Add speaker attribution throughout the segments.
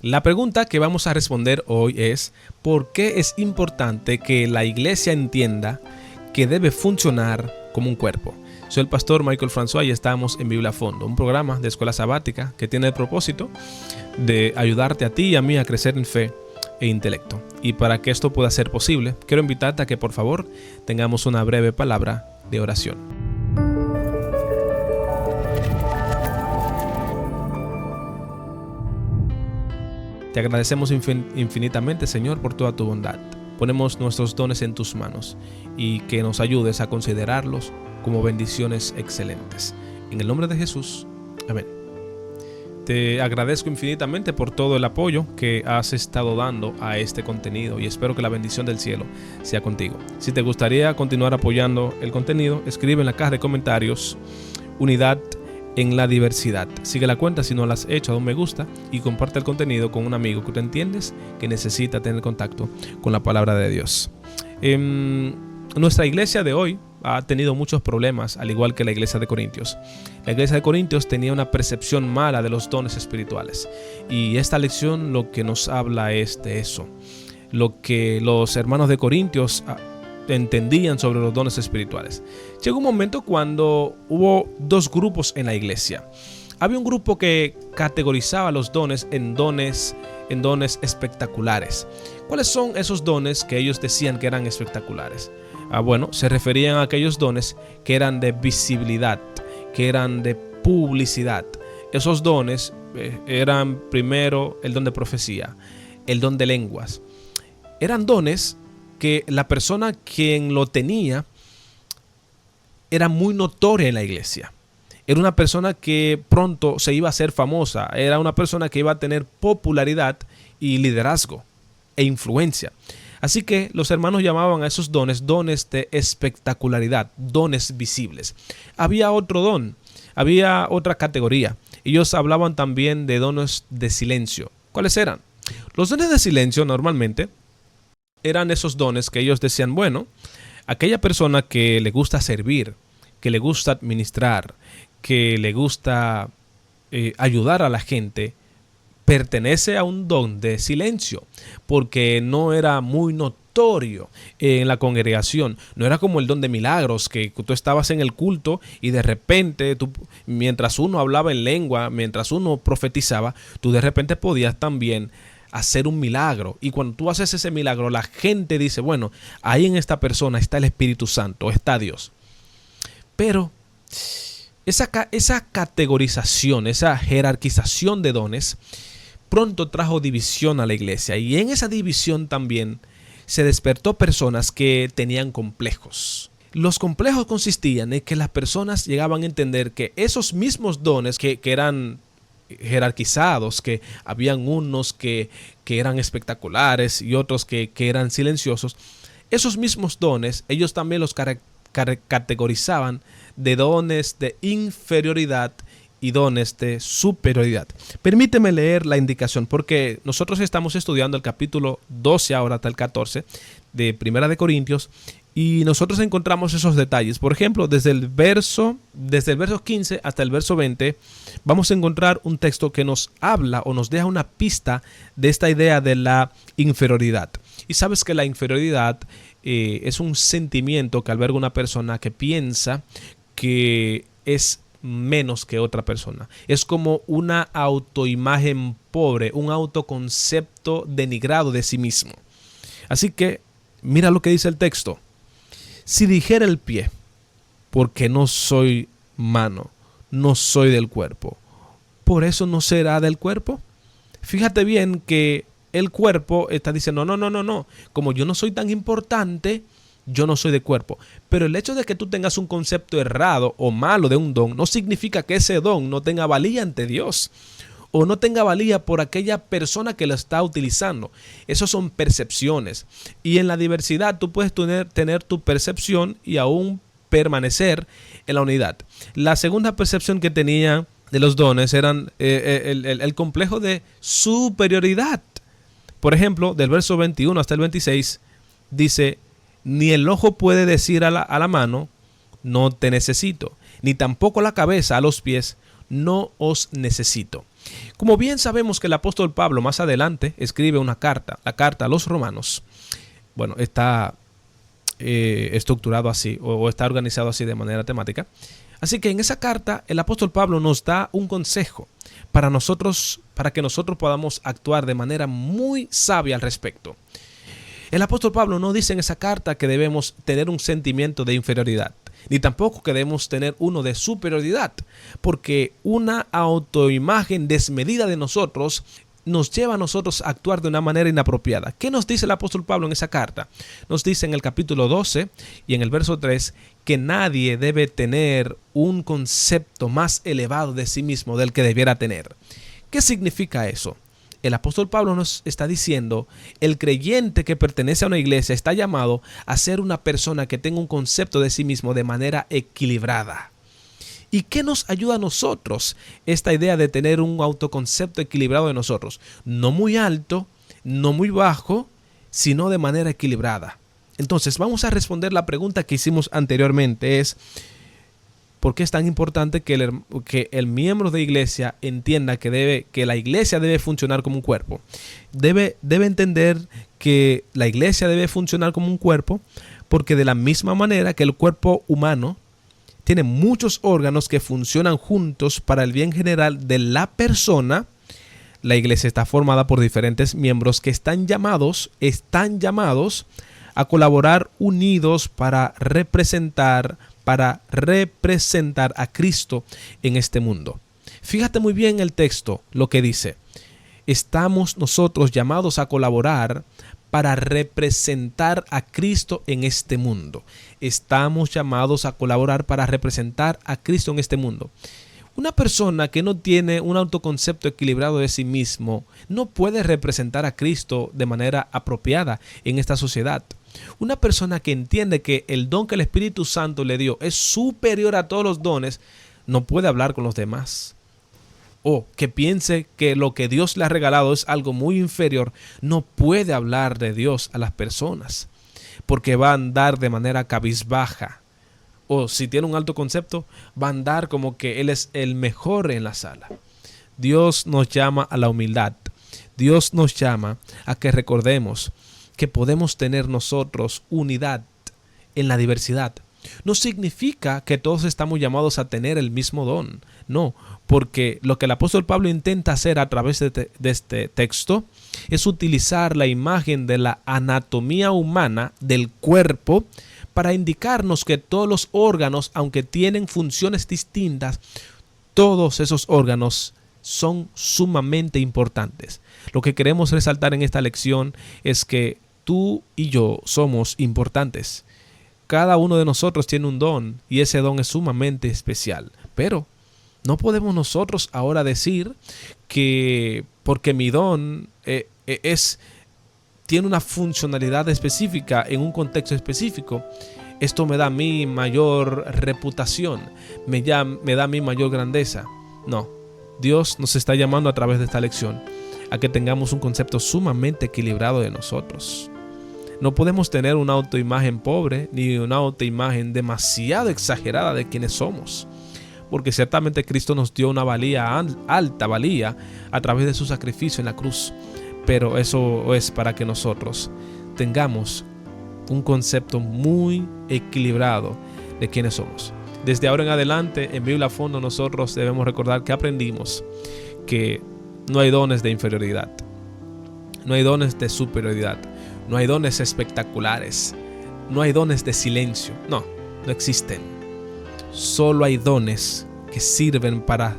Speaker 1: La pregunta que vamos a responder hoy es: ¿por qué es importante que la iglesia entienda que debe funcionar como un cuerpo? Soy el pastor Michael François y estamos en Biblia a Fondo, un programa de escuela sabática que tiene el propósito de ayudarte a ti y a mí a crecer en fe e intelecto. Y para que esto pueda ser posible, quiero invitarte a que por favor tengamos una breve palabra de oración. Te agradecemos infinitamente, Señor, por toda tu bondad. Ponemos nuestros dones en tus manos y que nos ayudes a considerarlos como bendiciones excelentes. En el nombre de Jesús, amén. Te agradezco infinitamente por todo el apoyo que has estado dando a este contenido y espero que la bendición del cielo sea contigo. Si te gustaría continuar apoyando el contenido, escribe en la caja de comentarios Unidad en la Diversidad. Sigue la cuenta si no la has hecho, da un me gusta y comparte el contenido con un amigo que tú entiendes que necesita tener contacto con la palabra de Dios. Nuestra iglesia de hoy ha tenido muchos problemas, al igual que la iglesia de Corintios. La iglesia de Corintios tenía una percepción mala de los dones espirituales y esta lección lo que nos habla es de eso. Lo que los hermanos de Corintios entendían sobre los dones espirituales. Llegó un momento cuando hubo dos grupos en la iglesia. Había un grupo que categorizaba los dones en dones espectaculares. ¿Cuáles son esos dones que ellos decían que eran espectaculares? Bueno, se referían a aquellos dones que eran de visibilidad, que eran de publicidad. Esos dones eran primero el don de profecía, el don de lenguas. Eran dones que la persona quien lo tenía era muy notoria en la iglesia. Era una persona que pronto se iba a hacer famosa. Era una persona que iba a tener popularidad y liderazgo e influencia. Así que los hermanos llamaban a esos dones de espectacularidad, dones visibles. Había otro don, había otra categoría. Ellos hablaban también de dones de silencio. ¿Cuáles eran? Los dones de silencio normalmente eran esos dones que ellos decían, bueno, aquella persona que le gusta servir, que le gusta administrar, que le gusta ayudar a la gente, pertenece a un don de silencio, porque no era muy notorio en la congregación. No era como el don de milagros, que tú estabas en el culto y de repente, mientras uno hablaba en lengua, mientras uno profetizaba, tú de repente podías también hacer un milagro. Y cuando tú haces ese milagro, la gente dice, bueno, ahí en esta persona está el Espíritu Santo, está Dios. Pero esa categorización, esa jerarquización de dones pronto trajo división a la iglesia, y en esa división también se despertó personas que tenían complejos. Los complejos consistían en que las personas llegaban a entender que esos mismos dones que eran jerarquizados, que habían unos que eran espectaculares y otros que eran silenciosos, esos mismos dones ellos también los categorizaban de dones de inferioridad y dones de superioridad. Permíteme leer la indicación, porque nosotros estamos estudiando el capítulo 12 ahora hasta el 14 de Primera de Corintios, y nosotros encontramos esos detalles. Por ejemplo, desde el verso 15 hasta el verso 20, vamos a encontrar un texto que nos habla o nos deja una pista de esta idea de la inferioridad. Y sabes que la inferioridad es un sentimiento que alberga una persona que piensa que es menos que otra persona. Es como una autoimagen pobre, un autoconcepto denigrado de sí mismo. Así que mira lo que dice el texto. Si dijera el pie, porque no soy mano, no soy del cuerpo, ¿por eso no será del cuerpo? Fíjate bien que el cuerpo está diciendo, no, como yo no soy tan importante, yo no soy de cuerpo. Pero el hecho de que tú tengas un concepto errado o malo de un don no significa que ese don no tenga valía ante Dios o no tenga valía por aquella persona que lo está utilizando. Esos son percepciones. Y en la diversidad tú puedes tener tu percepción y aún permanecer en la unidad. La segunda percepción que tenía de los dones eran el complejo de superioridad. Por ejemplo, del verso 21 hasta el 26 dice: ni el ojo puede decir a la mano, no te necesito, ni tampoco la cabeza a los pies, no os necesito. Como bien sabemos que el apóstol Pablo más adelante escribe una carta, la carta a los romanos. Bueno, está estructurado así o está organizado así de manera temática. Así que en esa carta el apóstol Pablo nos da un consejo para que nosotros podamos actuar de manera muy sabia al respecto. El apóstol Pablo no dice en esa carta que debemos tener un sentimiento de inferioridad, ni tampoco que debemos tener uno de superioridad, porque una autoimagen desmedida de nosotros nos lleva a nosotros a actuar de una manera inapropiada. ¿Qué nos dice el apóstol Pablo en esa carta? Nos dice en el capítulo 12 y en el verso 3 que nadie debe tener un concepto más elevado de sí mismo del que debiera tener. ¿Qué significa eso? El apóstol Pablo nos está diciendo, el creyente que pertenece a una iglesia está llamado a ser una persona que tenga un concepto de sí mismo de manera equilibrada. ¿Y qué nos ayuda a nosotros esta idea de tener un autoconcepto equilibrado de nosotros? No muy alto, no muy bajo, sino de manera equilibrada. Entonces vamos a responder la pregunta que hicimos anteriormente, es ¿por qué es tan importante que el miembro de iglesia entienda que la iglesia debe funcionar como un cuerpo? Debe entender que la iglesia debe funcionar como un cuerpo, porque de la misma manera que el cuerpo humano tiene muchos órganos que funcionan juntos para el bien general de la persona, la iglesia está formada por diferentes miembros que están llamados a colaborar unidos para representar a Cristo en este mundo. Fíjate muy bien el texto, lo que dice. Estamos nosotros llamados a colaborar para representar a Cristo en este mundo. Estamos llamados a colaborar para representar a Cristo en este mundo. Una persona que no tiene un autoconcepto equilibrado de sí mismo no puede representar a Cristo de manera apropiada en esta sociedad. Una persona que entiende que el don que el Espíritu Santo le dio es superior a todos los dones, no puede hablar con los demás. O que piense que lo que Dios le ha regalado es algo muy inferior, no puede hablar de Dios a las personas, porque va a andar de manera cabizbaja. O si tiene un alto concepto, va a andar como que Él es el mejor en la sala. Dios nos llama a la humildad. Dios nos llama a que recordemos que podemos tener nosotros unidad en la diversidad. No significa que todos estamos llamados a tener el mismo don. No, porque lo que el apóstol Pablo intenta hacer a través de este texto es utilizar la imagen de la anatomía humana del cuerpo para indicarnos que todos los órganos, aunque tienen funciones distintas, todos esos órganos son sumamente importantes. Lo que queremos resaltar en esta lección es que tú y yo somos importantes. Cada uno de nosotros tiene un don y ese don es sumamente especial. Pero no podemos nosotros ahora decir que porque mi don tiene una funcionalidad específica en un contexto específico, esto me da a mí mayor reputación, me da a mí mayor grandeza. No, Dios nos está llamando a través de esta lección a que tengamos un concepto sumamente equilibrado de nosotros. No podemos tener una autoimagen pobre ni una autoimagen demasiado exagerada de quienes somos, porque ciertamente Cristo nos dio una alta valía a través de su sacrificio en la cruz, pero eso es para que nosotros tengamos un concepto muy equilibrado de quienes somos. Desde ahora en adelante, en Biblia a Fondo, nosotros debemos recordar que aprendimos que no hay dones de inferioridad, no hay dones de superioridad, no hay dones espectaculares, no hay dones de silencio, no existen. Solo hay dones que sirven para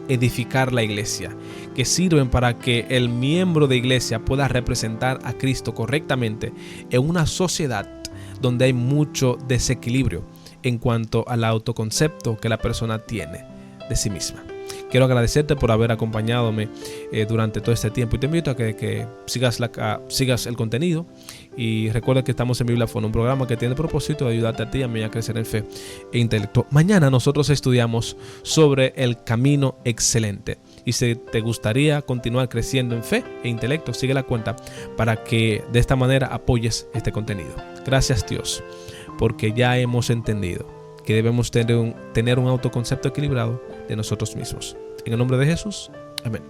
Speaker 1: edificar la iglesia, que sirven para que el miembro de iglesia pueda representar a Cristo correctamente en una sociedad donde hay mucho desequilibrio en cuanto al autoconcepto que la persona tiene de sí misma. Quiero agradecerte por haber acompañado durante todo este tiempo y te invito a que sigas el contenido y recuerda que estamos en Biblia Fondo, un programa que tiene el propósito de ayudarte a ti y a mí a crecer en fe e intelecto. Mañana nosotros estudiamos sobre el camino excelente y si te gustaría continuar creciendo en fe e intelecto, sigue la cuenta para que de esta manera apoyes este contenido. Gracias Dios, porque ya hemos entendido que debemos tener un autoconcepto equilibrado de nosotros mismos. En el nombre de Jesús, amén.